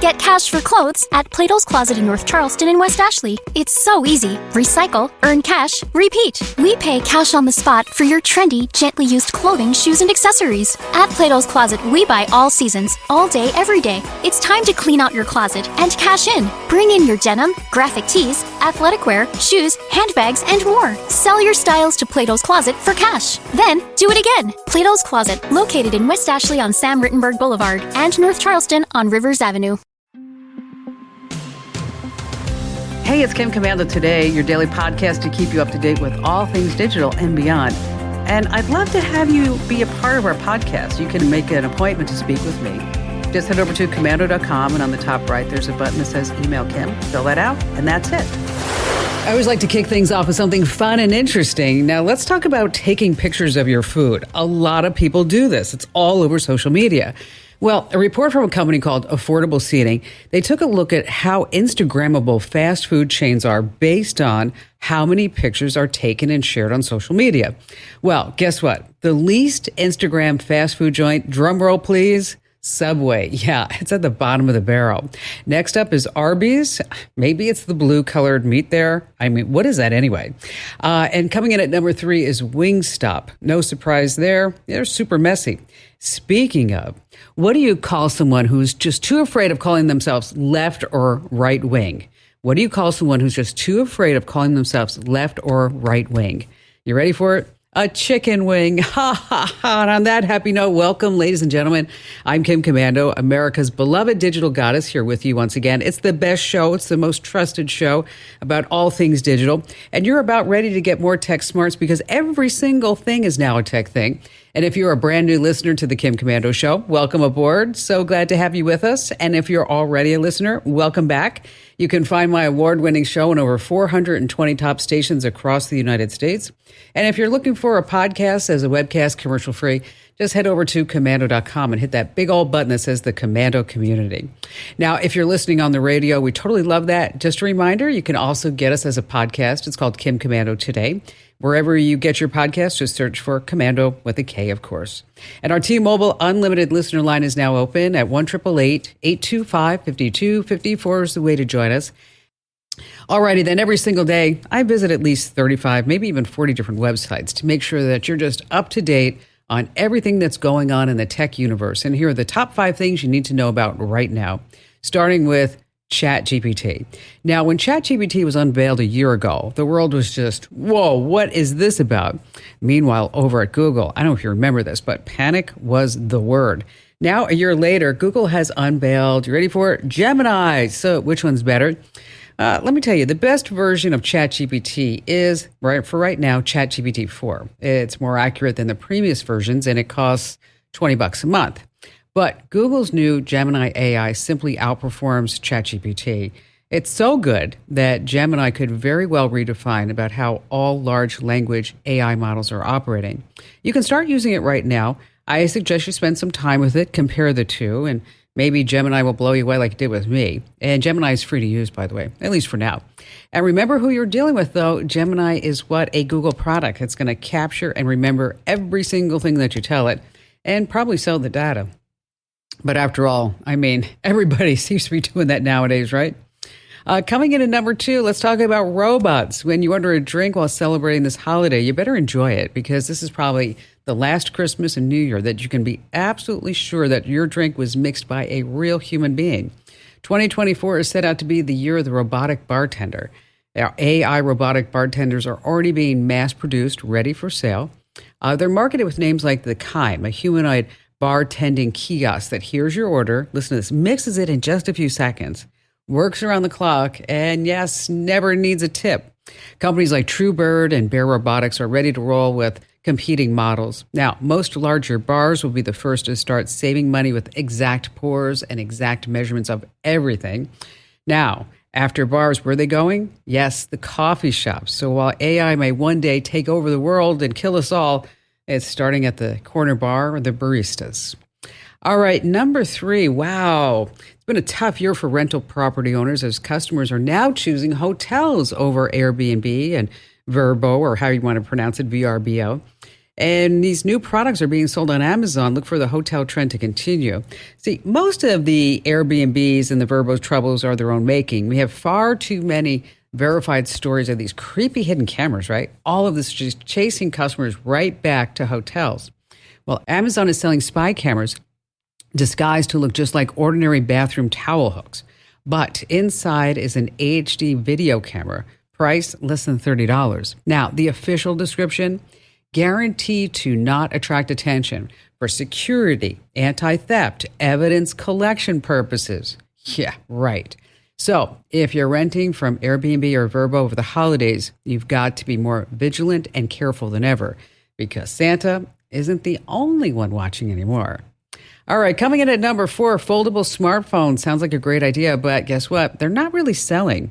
Get cash for clothes at Plato's Closet in North Charleston and West Ashley. It's so easy. Recycle, earn cash, repeat. We pay cash on the spot for your trendy, gently used clothing, shoes, and accessories. At Plato's Closet, we buy all seasons, all day, every day. It's time to clean out your closet and cash in. Bring in your denim, graphic tees, athletic wear, shoes, handbags, and more. Sell your styles to Plato's Closet for cash. Then, do it again. Plato's Closet, located in West Ashley on Sam Rittenberg Boulevard and North Charleston on Rivers Avenue. Hey, it's Kim Commando Today, your daily podcast to keep you up to date with all things digital and beyond. And I'd love to have you be a part of our podcast. You can make an appointment to speak with me. Just head over to commando.com, and on the top right, there's a button that says Email Kim. Fill that out, and that's it. I always like to kick things off with something fun and interesting. Now, let's talk about taking pictures of your food. A lot of people do this. It's all over social media. Well, a report from a company called Affordable Seating, they took a look at how Instagrammable fast food chains are based on how many pictures are taken and shared on social media. Well, guess what? The least Instagram fast food joint, drum roll please, Subway. Yeah, it's at the bottom of the barrel. Next up is Arby's. Maybe it's the blue colored meat there. I mean, what is that anyway? And coming in at number 3 is Wingstop. No surprise there. They're super messy. Speaking of, what do you call someone who's just too afraid of calling themselves left or right wing? What do you call someone who's just too afraid of calling themselves left or right wing? You ready for it? A chicken wing. Ha, ha, ha. And on that happy note, welcome, ladies and gentlemen. I'm Kim Commando, America's beloved digital goddess, here with you once again. It's the best show. It's the most trusted show about all things digital. And you're about ready to get more tech smarts because every single thing is now a tech thing. And if you're a brand new listener to the Kim Commando Show, welcome aboard. So glad to have you with us. And if you're already a listener, welcome back. You can find my award-winning show on over 420 top stations across the United States. And if you're looking for a podcast as a webcast commercial-free, just head over to commando.com and hit that big old button that says the Commando Community. Now, if you're listening on the radio, we totally love that. Just a reminder, you can also get us as a podcast. It's called Kim Commando Today. Wherever you get your podcast, just search for Commando with a K, of course. And our T-Mobile Unlimited listener line is now open at 1-888-825-5254 is the way to join us. Alrighty, then every single day, I visit at least 35, maybe even 40 different websites to make sure that you're just up to date on everything that's going on in the tech universe. And here are the top 5 things you need to know about right now, starting with ChatGPT. Now, when ChatGPT was unveiled a year ago, the world was just, whoa, what is this about? Meanwhile, over at Google, I don't know if you remember this, but panic was the word. Now, a year later, Google has unveiled, you ready for it? Gemini. So which one's better? Let me tell you, the best version of ChatGPT is, right now, ChatGPT 4. It's more accurate than the previous versions, and it costs $20 a month. But Google's new Gemini AI simply outperforms ChatGPT. It's so good that Gemini could very well redefine about how all large language AI models are operating. You can start using it right now. I suggest you spend some time with it, compare the two, and maybe Gemini will blow you away like it did with me. And Gemini is free to use, by the way, at least for now. And remember who you're dealing with, though. Gemini is what? A Google product. It's going to capture and remember every single thing that you tell it and probably sell the data. But after all, I mean, everybody seems to be doing that nowadays, right? Coming in at number 2, let's talk about robots. When you order a drink while celebrating this holiday, you better enjoy it because this is probably the last Christmas and New Year that you can be absolutely sure that your drink was mixed by a real human being. 2024 is set out to be the year of the robotic bartender. Our AI robotic bartenders are already being mass-produced, ready for sale. They're marketed with names like the Chime, a humanoid bartending kiosk that hears your order, listen to this, mixes it in just a few seconds, works around the clock, and yes, never needs a tip. Companies like Truebird and Bear Robotics are ready to roll with competing models. Now, most larger bars will be the first to start saving money with exact pours and exact measurements of everything. Now, after bars, where are they going? Yes, the coffee shops. So while AI may one day take over the world and kill us all, it's starting at the corner bar or the baristas. All right, number 3. Wow. It's been a tough year for rental property owners as customers are now choosing hotels over Airbnb and Vrbo, or how you want to pronounce it, VRBO. And these new products are being sold on Amazon. Look for the hotel trend to continue. See, most of the Airbnbs and the Vrbo's troubles are their own making. We have far too many verified stories of these creepy hidden cameras, right? All of this just chasing customers right back to hotels. Well, Amazon is selling spy cameras disguised to look just like ordinary bathroom towel hooks. But inside is an HD video camera, price less than $30. Now, the official description, guaranteed to not attract attention for security, anti-theft, evidence collection purposes. Yeah, right. So if you're renting from Airbnb or Vrbo over the holidays, you've got to be more vigilant and careful than ever because Santa isn't the only one watching anymore. All right, coming in at number 4, foldable smartphones. Sounds like a great idea, but guess what? They're not really selling.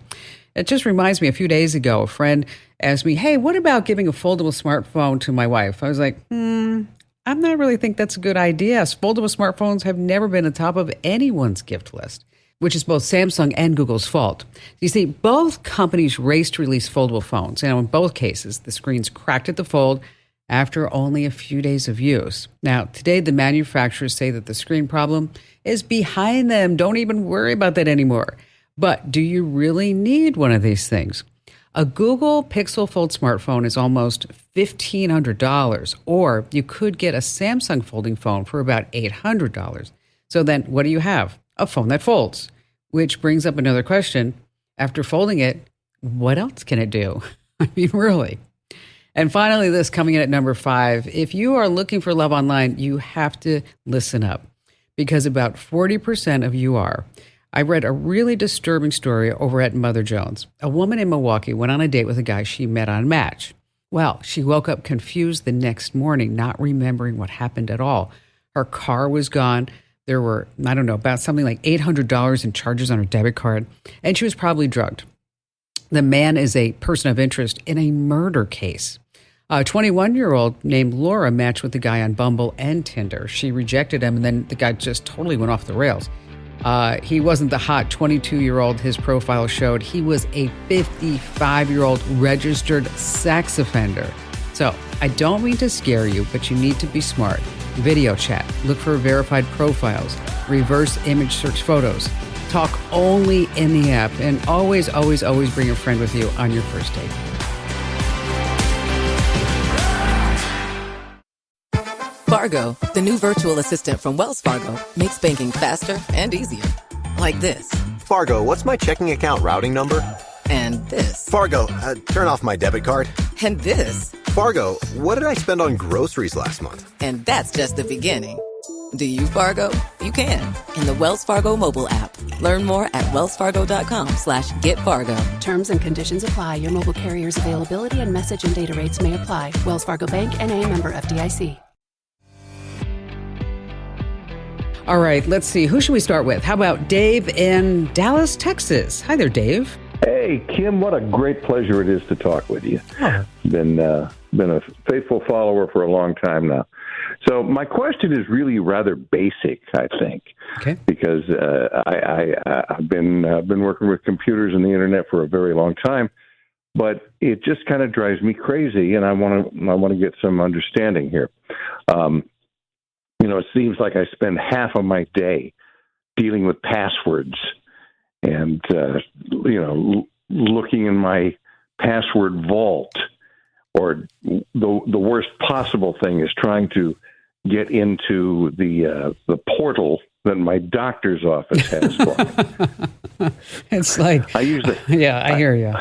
It just reminds me, a few days ago, a friend asked me, hey, what about giving a foldable smartphone to my wife? I was like, I'm not really think that's a good idea. Foldable smartphones have never been on top of anyone's gift list, which is both Samsung and Google's fault. You see, both companies raced to release foldable phones. In both cases, the screens cracked at the fold after only a few days of use. Now, today, the manufacturers say that the screen problem is behind them. Don't even worry about that anymore. But do you really need one of these things? A Google Pixel Fold smartphone is almost $1,500, or you could get a Samsung folding phone for about $800. So then what do you have? A phone that folds, which brings up another question. After folding it, what else can it do? I mean, really? And finally, this coming in at number 5. If you are looking for love online, you have to listen up because about 40% of you are. I read a really disturbing story over at Mother Jones. A woman in Milwaukee went on a date with a guy she met on Match. Well, she woke up confused the next morning, not remembering what happened at all. Her car was gone. There were, about something like $800 in charges on her debit card, and she was probably drugged. The man is a person of interest in a murder case. A 21-year-old named Laura matched with the guy on Bumble and Tinder. She rejected him, and then the guy just totally went off the rails. He wasn't the hot 22-year-old his profile showed. He was a 55-year-old registered sex offender. So I don't mean to scare you, but you need to be smart. Video chat, look for verified profiles, reverse image search photos, talk only in the app, and always, always, always bring a friend with you on your first date. Fargo, the new virtual assistant from Wells Fargo, makes banking faster and easier. Like this. Fargo, what's my checking account routing number? And this. Fargo, turn off my debit card. And this. Fargo, what did I spend on groceries last month? And that's just the beginning. Do you, Fargo? You can in the Wells Fargo mobile app. Learn more at wellsfargo.com/getfargo. Terms and conditions apply. Your mobile carrier's availability and message and data rates may apply. Wells Fargo Bank, N.A., member FDIC. All right, let's see. Who should we start with? How about Dave in Dallas, Texas? Hi there, Dave. Hey, Kim, what a great pleasure it is to talk with you. Oh. Been a faithful follower for a long time now. So my question is really rather basic, I think, okay, because I've been working with computers and the internet for a very long time, but it just kind of drives me crazy, and I want to get some understanding here. It seems like I spend half of my day dealing with passwords and, looking in my password vault, or the worst possible thing is trying to get into the portal that my doctor's office has for me. It's like, I hear you.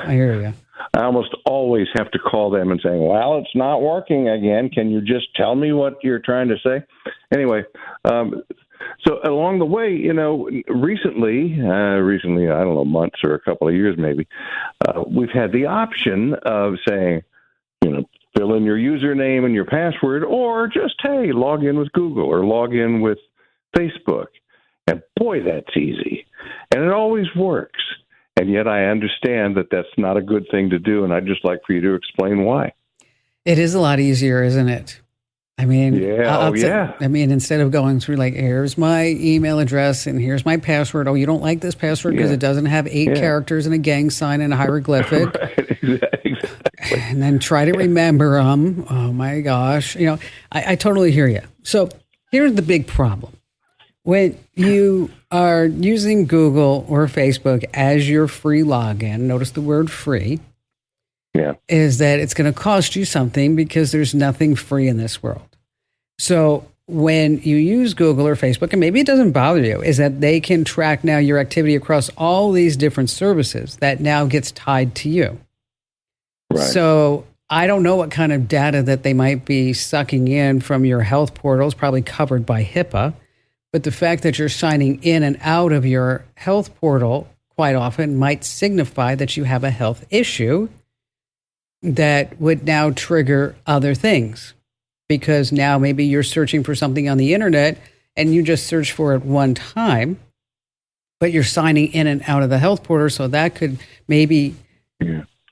I almost always have to call them and say, well, it's not working again. Can you just tell me what you're trying to say? Anyway, so along the way, recently, I don't know, months or a couple of years maybe, we've had the option of saying, fill in your username and your password, or just, hey, log in with Google or log in with Facebook. And boy, that's easy. And it always works. And yet I understand that that's not a good thing to do, and I'd just like for you to explain why. It is a lot easier, isn't it? I mean, Yeah. I mean, instead of going through like, here's my email address and here's my password. Oh, you don't like this password because it doesn't have 8 characters and a gang sign and a hieroglyphic. Right, exactly. And then try to remember them. Oh my gosh. I totally hear you. So here's the big problem. When you are using Google or Facebook as your free login, notice the word free, is that it's going to cost you something because there's nothing free in this world. So when you use Google or Facebook, and maybe it doesn't bother you, is that they can track now your activity across all these different services that now gets tied to you. Right. So I don't know what kind of data that they might be sucking in from your health portals, probably covered by HIPAA. But the fact that you're signing in and out of your health portal quite often might signify that you have a health issue that would now trigger other things. Because now maybe you're searching for something on the internet and you just search for it one time, but you're signing in and out of the health portal. So that could maybe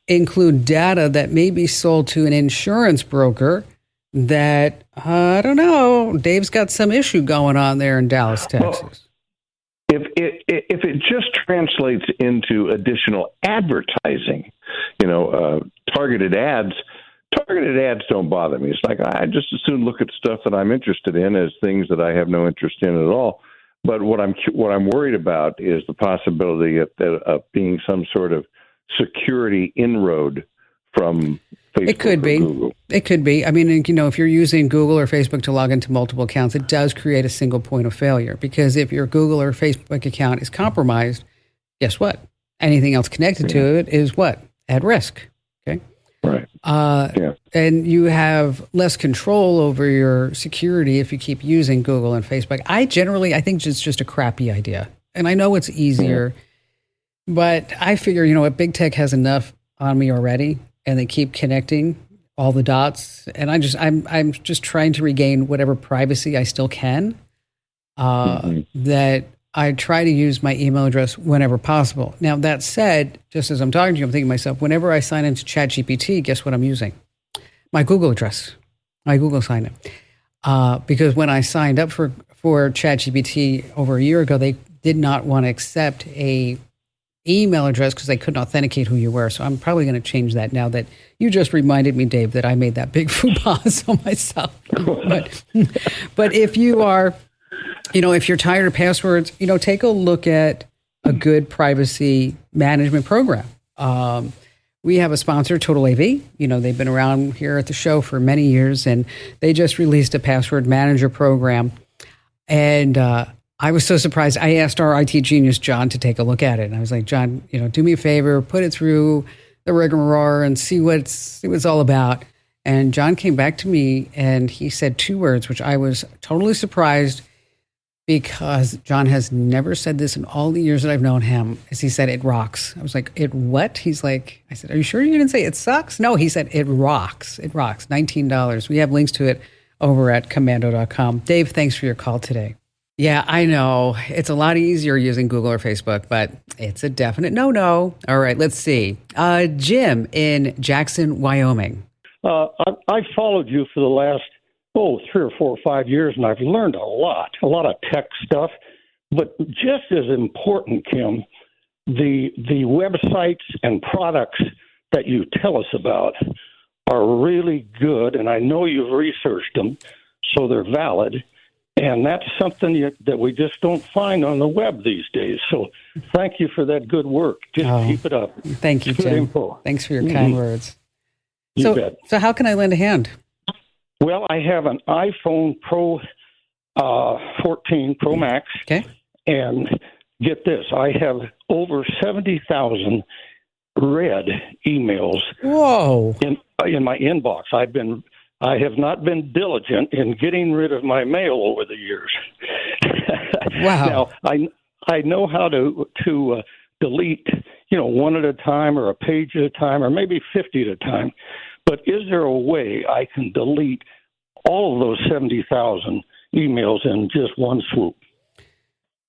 include data that may be sold to an insurance broker that, I don't know, Dave's got some issue going on there in Dallas, Texas. Well, if it just translates into additional advertising, targeted ads don't bother me. It's like I just as soon look at stuff that I'm interested in as things that I have no interest in at all. But what I'm worried about is the possibility of being some sort of security inroad from Facebook. It could be. Google. It could be. I mean, if you're using Google or Facebook to log into multiple accounts, it does create a single point of failure. Because if your Google or Facebook account is compromised, guess what? Anything else connected to it is what? At risk. Okay. Right. And you have less control over your security if you keep using Google and Facebook. I think it's just a crappy idea. And I know it's easier, but I figure, what Big Tech has enough on me already, and they keep connecting all the dots. And I'm just trying to regain whatever privacy I still can, that I try to use my email address whenever possible. Now, that said, just as I'm talking to you, I'm thinking to myself, whenever I sign into ChatGPT, guess what I'm using? My Google address, my Google sign in. Because when I signed up for ChatGPT over a year ago, they did not want to accept a email address because they couldn't authenticate who you were. So I'm probably going to change that now that you just reminded me, Dave, that I made that big faux pas on myself. But if you are, if you're tired of passwords, take a look at a good privacy management program. We have a sponsor, Total AV. They've been around here at the show for many years, and they just released a password manager program. And I was so surprised. I asked our IT genius, John, to take a look at it. And I was like, John, do me a favor, put it through the rigmarole and see what it's all about. And John came back to me and he said 2 words, which I was totally surprised, because John has never said this in all the years that I've known him, as he said, it rocks. I was like, it what? He's like, I said, are you sure you didn't say it sucks? No, he said, it rocks. It rocks. $19. We have links to it over at commando.com. Dave, thanks for your call today. Yeah, I know. It's a lot easier using Google or Facebook, but it's a definite no-no. All right, let's see. Jim in Jackson, Wyoming. I followed you for the last 3 or 4 or 5 years, and I've learned a lot of tech stuff. But just as important, Kim, the websites and products that you tell us about are really good, and I know you've researched them, so they're valid. And that's something that we just don't find on the web these days. So thank you for that good work. Just keep it up. Thank you, Jim. Thanks for your kind words. You bet. So how can I lend a hand? Well, I have an iPhone Pro 14 Pro Max. Okay. And get this, I have over 70,000 read emails. Whoa. In my inbox. I have not been diligent in getting rid of my mail over the years. Wow. Now, I know how to delete, one at a time or a page at a time or maybe 50 at a time. But is there a way I can delete all of those 70,000 emails in just one swoop?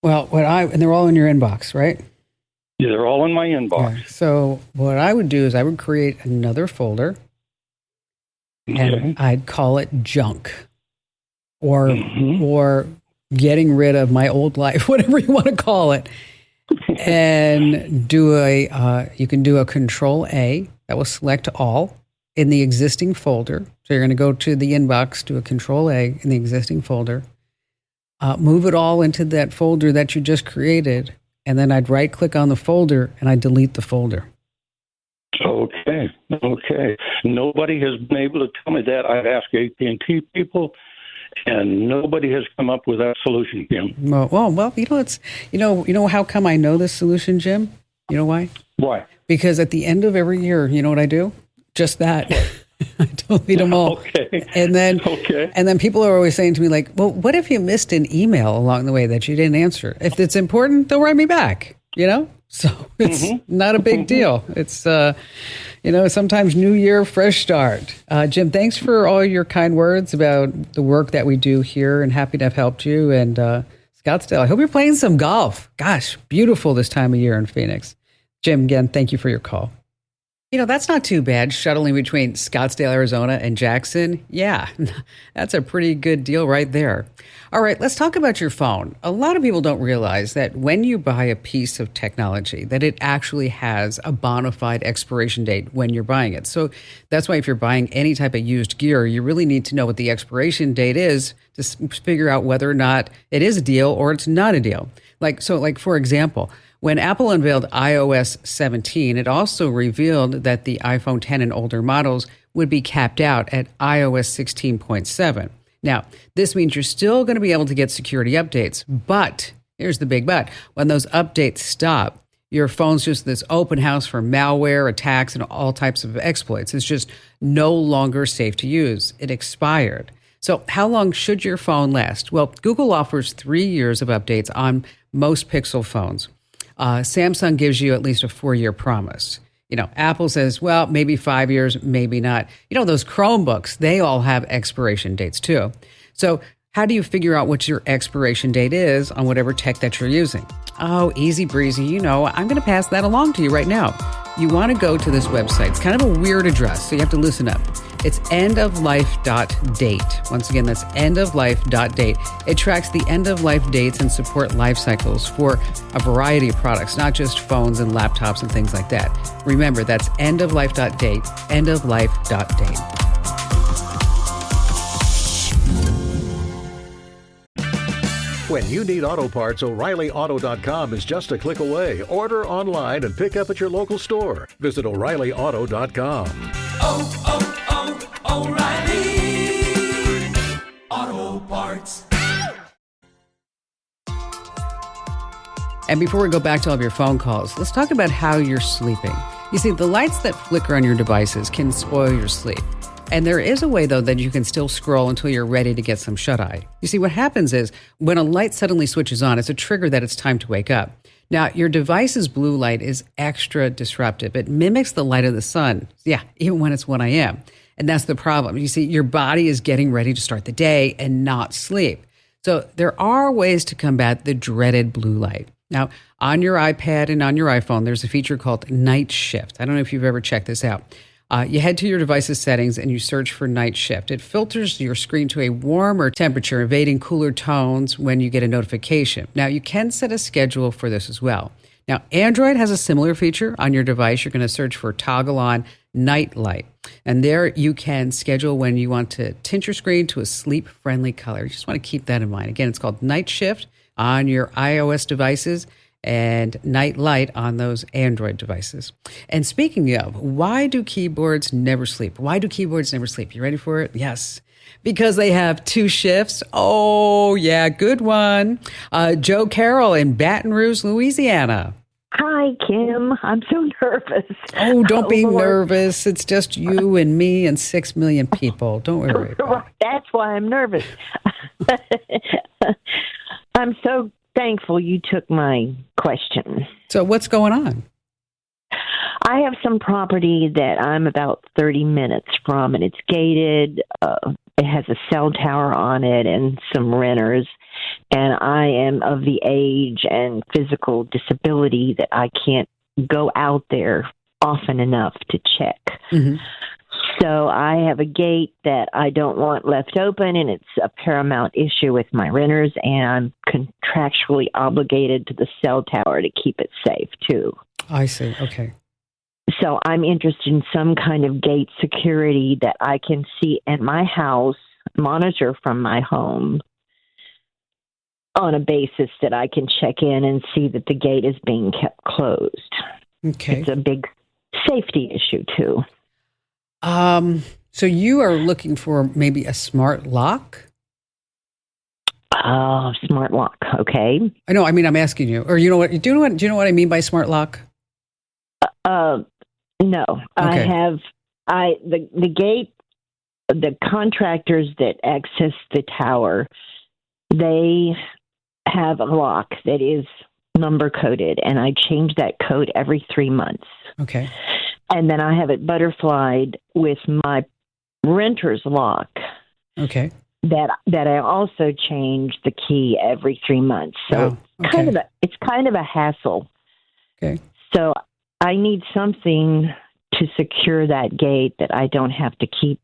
Well, and they're all in your inbox, right? Yeah, they're all in my inbox. Yeah. So what I would do is I would create another folder. Okay. And I'd call it junk. or getting rid of my old life, whatever you want to call it, and you can do a Control A that will select all in the existing folder. So you're going to go to the inbox, do a Control A in the existing folder, move it all into that folder that you just created, and then I'd right click on the folder and I'd delete the folder. Okay. Nobody has been able to tell me that. I've asked AT&T people, and nobody has come up with that solution, Jim. Well, it's you know how come I know this solution, Jim? You know why? Why? Because at the end of every year, you know what I do? Just that. I delete them all. Okay. And then people are always saying to me, like, well, what if you missed an email along the way that you didn't answer? If it's important, they'll write me back, So it's not a big deal. It's, sometimes new year, fresh start. Jim, thanks for all your kind words about the work that we do here, and happy to have helped you. And Scottsdale, I hope you're playing some golf. Gosh, beautiful this time of year in Phoenix. Jim, again, thank you for your call. That's not too bad, shuttling between Scottsdale, Arizona and Jackson. Yeah, that's a pretty good deal right there. All right, let's talk about your phone. A lot of people don't realize that when you buy a piece of technology, that it actually has a bona fide expiration date when you're buying it. So that's why if you're buying any type of used gear, you really need to know what the expiration date is to figure out whether or not it is a deal or it's not a deal. Like for example, when Apple unveiled iOS 17, it also revealed that the iPhone 10 and older models would be capped out at iOS 16.7. Now, this means you're still going to be able to get security updates, but here's the big but. When those updates stop, your phone's just this open house for malware, attacks, and all types of exploits. It's just no longer safe to use. It expired. So how long should your phone last? Well, Google offers 3 years of updates on most Pixel phones. Samsung gives you at least a 4-year promise. Apple says, well, maybe 5 years, maybe not. Those Chromebooks, they all have expiration dates too. So how do you figure out what your expiration date is on whatever tech that you're using? Oh, easy breezy. I'm going to pass that along to you right now. You want to go to this website. It's kind of a weird address, so you have to listen up. It's endoflife.date. Once again, that's endoflife.date. It tracks the end-of-life dates and support life cycles for a variety of products, not just phones and laptops and things like that. Remember, that's endoflife.date, endoflife.date. When you need auto parts, O'ReillyAuto.com is just a click away. Order online and pick up at your local store. Visit O'ReillyAuto.com. O'Reilly Auto Parts. And before we go back to all of your phone calls, let's talk about how you're sleeping. You see, the lights that flicker on your devices can spoil your sleep. And there is a way, though, that you can still scroll until you're ready to get some shut-eye. You see, what happens is when a light suddenly switches on, it's a trigger that it's time to wake up. Now, your device's blue light is extra disruptive. It mimics the light of the sun. Yeah, even when it's 1 a.m. And that's the problem. You see, your body is getting ready to start the day and not sleep. So there are ways to combat the dreaded blue light. Now, on your iPad and on your iPhone, there's a feature called Night Shift. I don't know if you've ever checked this out. You head to your device's settings and you search for Night Shift. It filters your screen to a warmer temperature, evading cooler tones when you get a notification. Now, you can set a schedule for this as well. Now, Android has a similar feature on your device. You're going to search for Toggle On Night Light. And there you can schedule when you want to tint your screen to a sleep-friendly color. You just want to keep that in mind. Again, it's called Night Shift on your iOS devices and Night Light on those Android devices. And speaking of, why do keyboards never sleep? Why do keyboards never sleep? You ready for it? Yes. Because they have 2 shifts. Oh, yeah, good one. Joe Carroll in Baton Rouge, Louisiana. Hi, Kim. I'm so nervous. Oh, don't be Lord. nervous. It's just you and me and 6 million people. Don't worry about it. That's why I'm nervous. I'm so thankful you took my question. So what's going on? I have some property that I'm about 30 minutes from, and it's gated. It has a cell tower on it and some renters. And I am of the age and physical disability that I can't go out there often enough to check. Mm-hmm. So I have a gate that I don't want left open, and it's a paramount issue with my renters, and I'm contractually obligated to the cell tower to keep it safe, too. I see. Okay. So I'm interested in some kind of gate security that I can see at my house, monitor from my home on a basis that I can check in and see that the gate is being kept closed. Okay. It's a big safety issue, too. So you are looking for maybe a smart lock? Oh, smart lock. Okay. I know. I mean, I'm asking you. Or do you know what I mean by smart lock? No. Okay. The gate, the contractors that access the tower, they have a lock that is number coded, and I change that code every 3 months. Okay. And then I have it butterflied with my renter's lock. Okay. That I also change the key every 3 months. So it's kind of a hassle. Okay. So I need something to secure that gate that I don't have to keep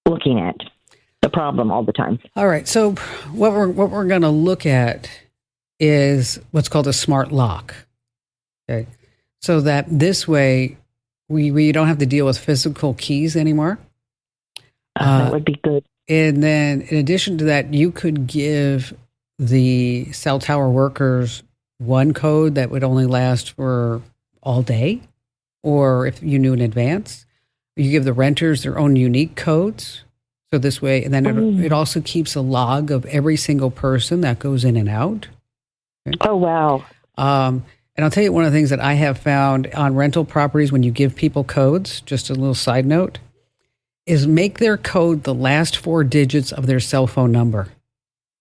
looking at the problem all the time. All right. So what we're going to look at is what's called a smart lock. Okay. So that this way we don't have to deal with physical keys anymore. That would be good. And then in addition to that, you could give the cell tower workers one code that would only last for all day, or if you knew in advance, you give the renters their own unique codes. So this way, and then it also keeps a log of every single person that goes in and out. Okay. Oh, wow. And I'll tell you one of the things that I have found on rental properties when you give people codes, just a little side note, is make their code the last 4 digits of their cell phone number.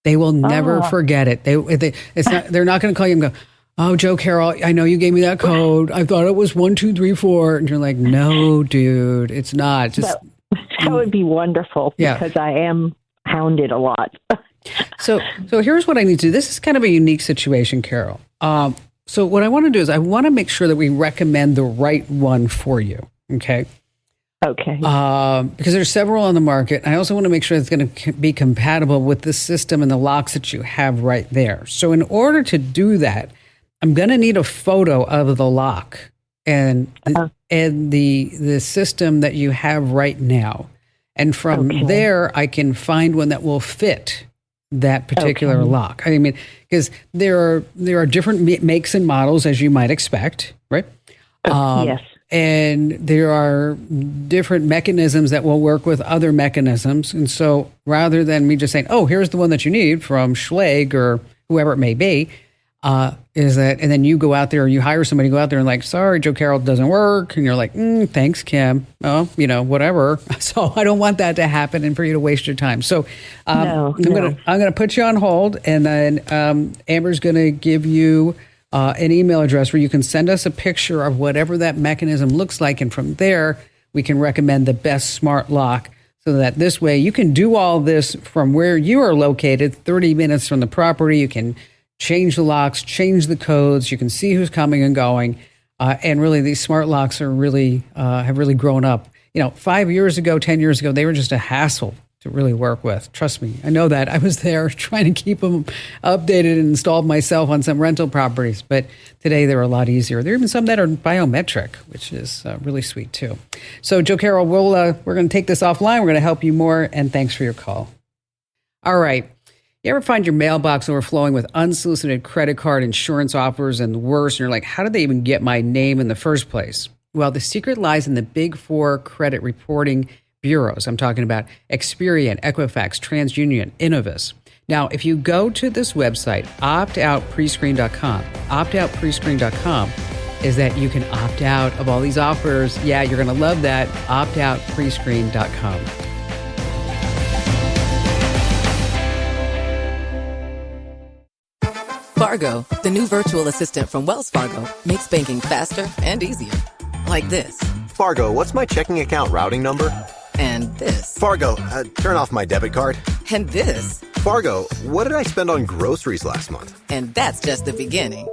They will never forget it. They're not going to call you and go, "Oh, Joe Carroll, I know you gave me that code. I thought it was 1, 2, 3, 4." And you're like, "No, dude, it's not." Just that would be wonderful because I am hounded a lot. So here's what I need to do. This is kind of a unique situation, Carol. So what I want to do is I want to make sure that we recommend the right one for you. Okay. Okay. Because there's several on the market. I also want to make sure it's going to be compatible with the system and the locks that you have right there. So in order to do that, I'm going to need a photo of the lock and the system that you have right now. And from there, I can find one that will fit that particular lock. I mean, because there are different makes and models, as you might expect, right? Yes. And there are different mechanisms that will work with other mechanisms. And so rather than me just saying, "Oh, here's the one that you need from Schlage or whoever it may be," and then you go out there or you hire somebody to go out there and like, "Sorry, Joe Carroll, doesn't work." And you're like, "Thanks, Kim." Oh, whatever. So I don't want that to happen and for you to waste your time. So I'm going to put you on hold, and then Amber's going to give you an email address where you can send us a picture of whatever that mechanism looks like. And from there, we can recommend the best smart lock so that this way you can do all this from where you are located, 30 minutes from the property. You can change the locks, change the codes. You can see who's coming and going. And really, these smart locks are really have really grown up. 5 years ago, 10 years ago, they were just a hassle to really work with. Trust me. I know that. I was there trying to keep them updated and installed myself on some rental properties. But today, they're a lot easier. There are even some that are biometric, which is really sweet, too. So, Joe Carroll, we're going to take this offline. We're going to help you more. And thanks for your call. All right. You ever find your mailbox overflowing with unsolicited credit card insurance offers and worse, and you're like, how did they even get my name in the first place? Well, the secret lies in the Big Four credit reporting bureaus. I'm talking about Experian, Equifax, TransUnion, Innovis. Now, if you go to this website, optoutprescreen.com, optoutprescreen.com is that you can opt out of all these offers. Yeah, you're going to love that, optoutprescreen.com. Fargo, the new virtual assistant from Wells Fargo, makes banking faster and easier. Like this. Fargo, what's my checking account routing number? And this. Fargo, turn off my debit card. And this. Fargo, what did I spend on groceries last month? And that's just the beginning.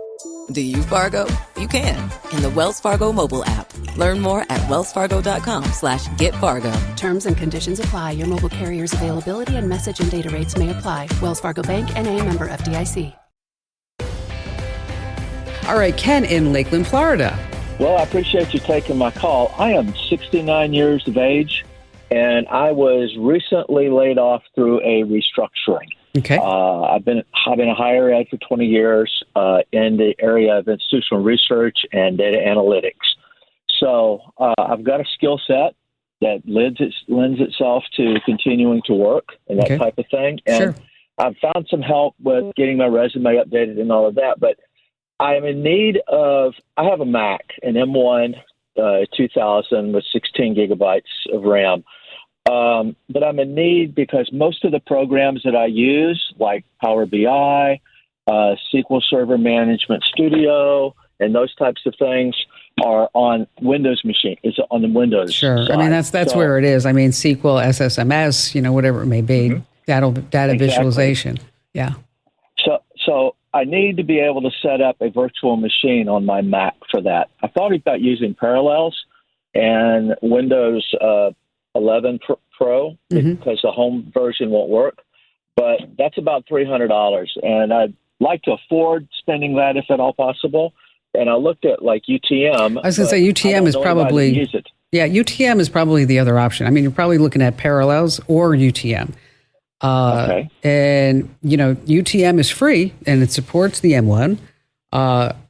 Do you, Fargo? You can. In the Wells Fargo mobile app. Learn more at wellsfargo.com/getfargo. Terms and conditions apply. Your mobile carrier's availability and message and data rates may apply. Wells Fargo Bank, N.A., member FDIC. All right, Ken in Lakeland, Florida. Well, I appreciate you taking my call. I am 69 years of age, and I was recently laid off through a restructuring. Okay. I've been a higher ed for 20 years in the area of institutional research and data analytics. So I've got a skill set that lends itself to continuing to work and that type of thing. And Sure. I've found some help with getting my resume updated and all of that, but I'm in need of, I have a Mac, an M1 2000 with 16 gigabytes of RAM. But I'm in need because most of the programs that I use, like Power BI, SQL Server Management Studio, and those types of things, are on Windows machine. It's on the Windows Sure. side. I mean, that's So- where it is. I mean, SQL, SSMS, whatever it may be, data Exactly. visualization. Yeah. So I need to be able to set up a virtual machine on my Mac for that. I thought about using Parallels and Windows 11 Pro because the home version won't work, but that's about $300, and I'd like to afford spending that if at all possible. And I looked at like UTM. I was going to say UTM is probably use it. Yeah, UTM is probably the other option. I mean, you're probably looking at Parallels or UTM. Okay. And, UTM is free and it supports the M1.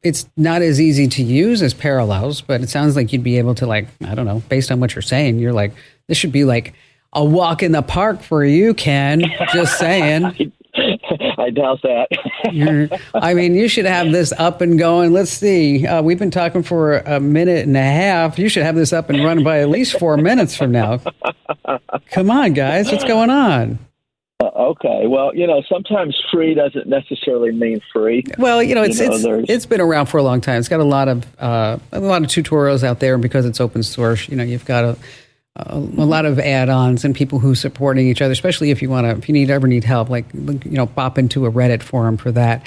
It's not as easy to use as Parallels, but it sounds like you'd be able to, I don't know, based on what you're saying, you're like, this should be like a walk in the park for you, Ken. Just saying. I doubt that. You should have this up and going. Let's see. We've been talking for a minute and a half. You should have this up and running by at least 4 minutes from now. Come on, guys. What's going on? Okay. Well, sometimes free doesn't necessarily mean free. Well, it's been around for a long time. It's got a lot of tutorials out there, and because it's open source, you've got a lot of add-ons and people who are supporting each other, especially if you ever need help, pop into a Reddit forum for that.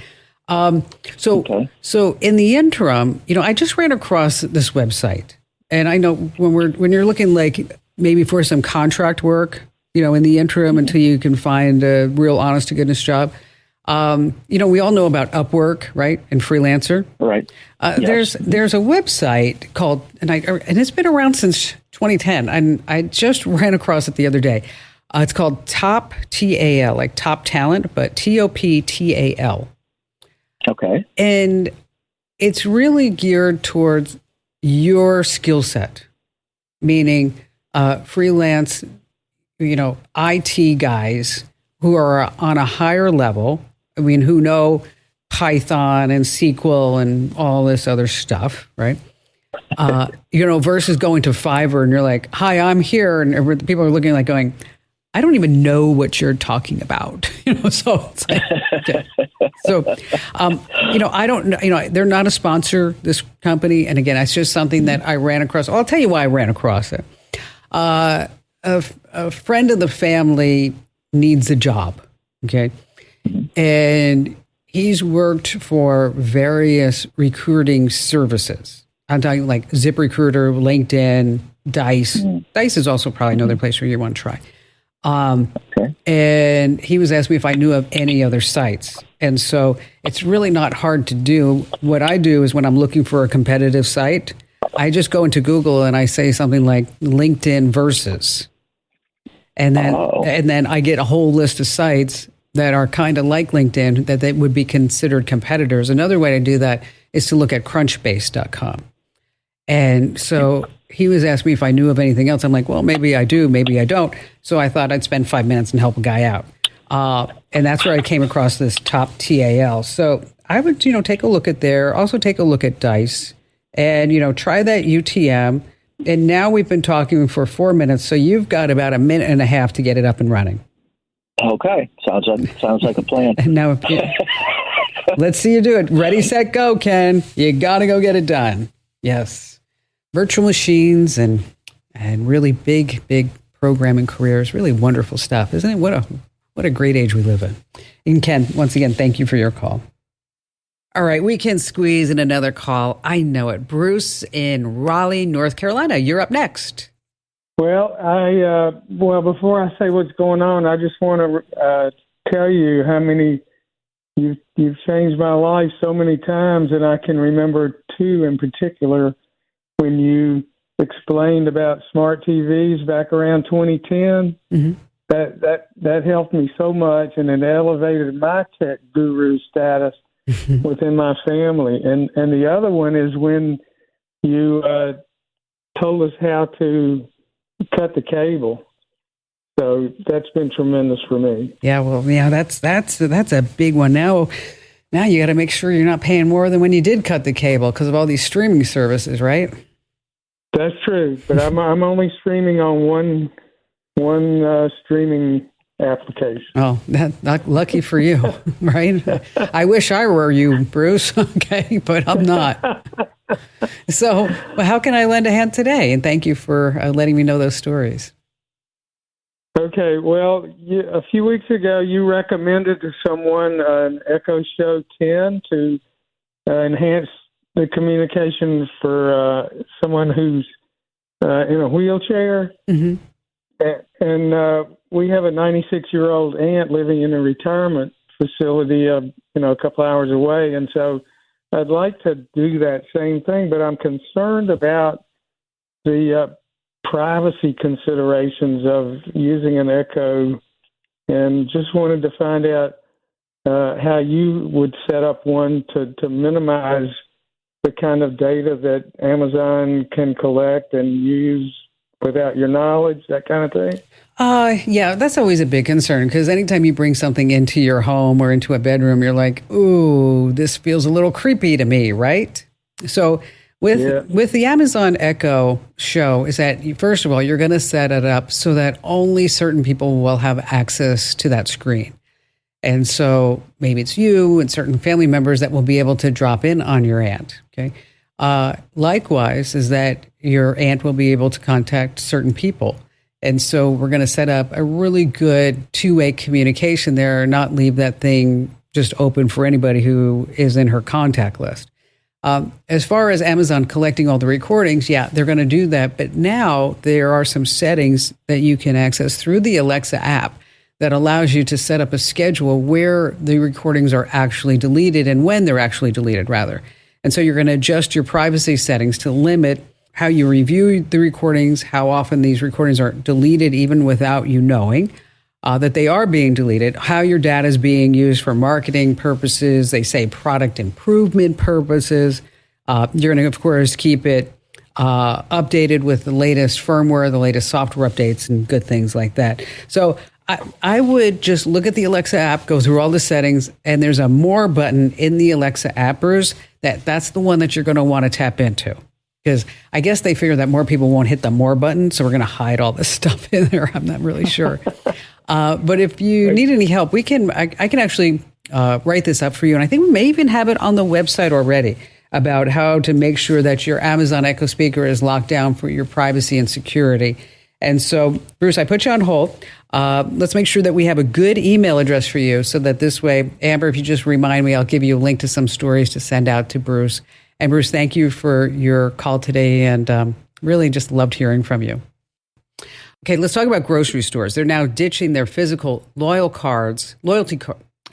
So in the interim, I just ran across this website, and I know when you're looking maybe for some contract work, in the interim until you can find a real honest to goodness job. We all know about Upwork, right? And Freelancer. Right. Yes. There's a website called, and it's been around since 2010. And I just ran across it the other day. It's called Top TAL, like Top Talent, but TOPTAL. Okay. And it's really geared towards your skill set, meaning freelance, IT guys who are on a higher level. Who know Python and SQL and all this other stuff, right? Versus going to Fiverr and you're like, hi, I'm here. And people are looking going, I don't even know what you're talking about. So it's like, okay. So, I don't know, they're not a sponsor, this company. And again, it's just something that I ran across. I'll tell you why I ran across it. A friend of the family needs a job. Okay. And he's worked for various recruiting services. I'm talking like ZipRecruiter, LinkedIn, Dice. Dice is also probably another place where you want to try. Okay. And he was asking me if I knew of any other sites. And so it's really not hard to do. What I do is when I'm looking for a competitive site, I just go into Google and I say something like LinkedIn versus. And then I get a whole list of sites that are kind of like LinkedIn that they would be considered competitors. Another way to do that is to look at crunchbase.com. And so he was asking me if I knew of anything else. I'm like, well, maybe I do, maybe I don't. So I thought I'd spend 5 minutes and help a guy out. And that's where I came across this Top TAL. So I would, take a look at there. Also take a look at Dice and, try that UTM. And now we've been talking for 4 minutes. So you've got about a minute and a half to get it up and running. Okay. Sounds like a plan. And now, let's see you do it. Ready, set, go, Ken. You got to go get it done. Yes. Virtual machines and really big programming careers. Really wonderful stuff, isn't it? What a great age we live in. And Ken, once again, thank you for your call. All right, we can squeeze in another call. I know it. Bruce in Raleigh, North Carolina. You're up next. Well, before I say what's going on, I just want to tell you how many you've changed my life so many times, and I can remember two in particular when you explained about smart TVs back around 2010. Mm-hmm. That helped me so much, and it elevated my tech guru status within my family. And the other one is when you told us how to cut the cable. So that's been tremendous for me. Yeah, well, yeah, that's a big one. Now you got to make sure you're not paying more than when you did cut the cable because of all these streaming services, right? That's true, but I'm only streaming on one streaming application. Oh, that lucky for you, right? I wish I were you, Bruce. Okay, but I'm not. So, how can I lend a hand today? And thank you for letting me know those stories. Okay, well, a few weeks ago, you recommended to someone an Echo Show 10 to enhance the communication for someone who's in a wheelchair. Mm-hmm. And we have a 96-year-old aunt living in a retirement facility, a couple hours away. And so I'd like to do that same thing, but I'm concerned about the privacy considerations of using an Echo, and just wanted to find out how you would set up one to minimize the kind of data that Amazon can collect and use without your knowledge, that kind of thing? Yeah, that's always a big concern because anytime you bring something into your home or into a bedroom, you're like, ooh, this feels a little creepy to me, right? So with the Amazon Echo Show is that, first of all, you're going to set it up so that only certain people will have access to that screen. And so maybe it's you and certain family members that will be able to drop in on your aunt, okay? Likewise is that your aunt will be able to contact certain people. And so we're going to set up a really good two-way communication there, not leave that thing just open for anybody who is in her contact list. As far as Amazon collecting all the recordings, yeah, they're going to do that. But now there are some settings that you can access through the Alexa app that allows you to set up a schedule where the recordings are actually deleted and when they're actually deleted, rather. And so you're going to adjust your privacy settings to limit how you review the recordings, how often these recordings are deleted even without you knowing that they are being deleted, how your data is being used for marketing purposes, they say product improvement purposes. You're going to, of course, keep it updated with the latest firmware, the latest software updates, and good things like that. So I would just look at the Alexa app, go through all the settings, and there's a more button in the Alexa app, Bruce, that's the one that you're going to want to tap into. Because I guess they figure that more people won't hit the more button, so we're going to hide all this stuff in there. I'm not really sure. But if you need any help, I can actually write this up for you. And I think we may even have it on the website already about how to make sure that your Amazon Echo speaker is locked down for your privacy and security. And so, Bruce, I put you on hold. Let's make sure that we have a good email address for you so that this way, Amber, if you just remind me, I'll give you a link to some stories to send out to Bruce. And Bruce, thank you for your call today, and really just loved hearing from you. Okay, let's talk about grocery stores. They're now ditching their physical loyalty cards.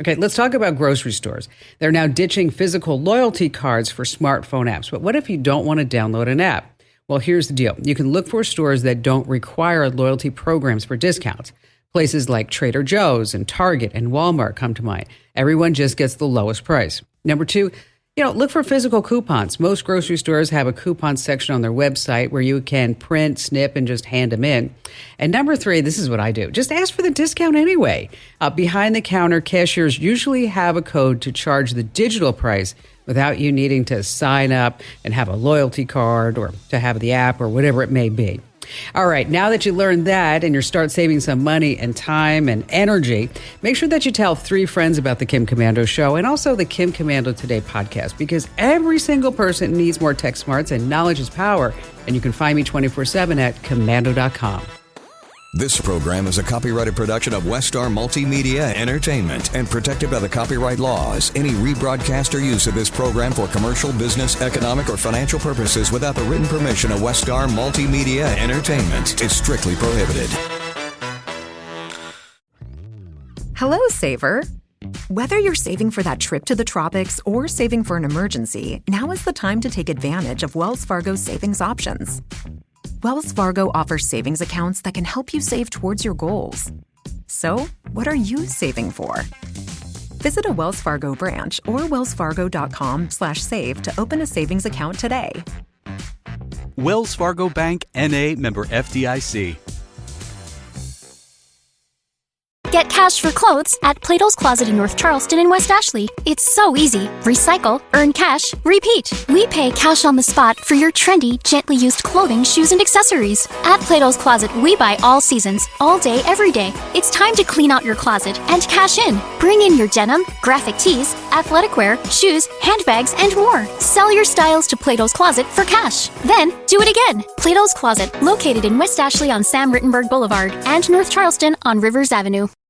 Okay, let's talk about grocery stores. They're now ditching physical loyalty cards for smartphone apps. But what if you don't want to download an app? Well, here's the deal. You can look for stores that don't require loyalty programs for discounts. Places like Trader Joe's and Target and Walmart come to mind. Everyone just gets the lowest price. Number two, look for physical coupons. Most grocery stores have a coupon section on their website where you can print, snip, and just hand them in. And number three, this is what I do. Just ask for the discount anyway. Behind the counter, cashiers usually have a code to charge the digital price without you needing to sign up and have a loyalty card or to have the app or whatever it may be. All right, now that you learned that and you start saving some money and time and energy, make sure that you tell 3 friends about the Kim Komando Show and also the Kim Komando Today podcast, because every single person needs more tech smarts and knowledge is power. And you can find me 24/7 at komando.com. This program is a copyrighted production of Westar Multimedia Entertainment and protected by the copyright laws. Any rebroadcast or use of this program for commercial, business, economic, or financial purposes without the written permission of Westar Multimedia Entertainment is strictly prohibited. Hello, Saver. Whether you're saving for that trip to the tropics or saving for an emergency, now is the time to take advantage of Wells Fargo's savings options. Wells Fargo offers savings accounts that can help you save towards your goals. So, what are you saving for? Visit a Wells Fargo branch or wellsfargo.com/save to open a savings account today. Wells Fargo Bank, N.A., member FDIC. Get cash for clothes at Plato's Closet in North Charleston and West Ashley. It's so easy. Recycle, earn cash, repeat. We pay cash on the spot for your trendy, gently used clothing, shoes, and accessories. At Plato's Closet, we buy all seasons, all day, every day. It's time to clean out your closet and cash in. Bring in your denim, graphic tees, athletic wear, shoes, handbags, and more. Sell your styles to Plato's Closet for cash. Then, do it again. Plato's Closet, located in West Ashley on Sam Rittenberg Boulevard and North Charleston on Rivers Avenue.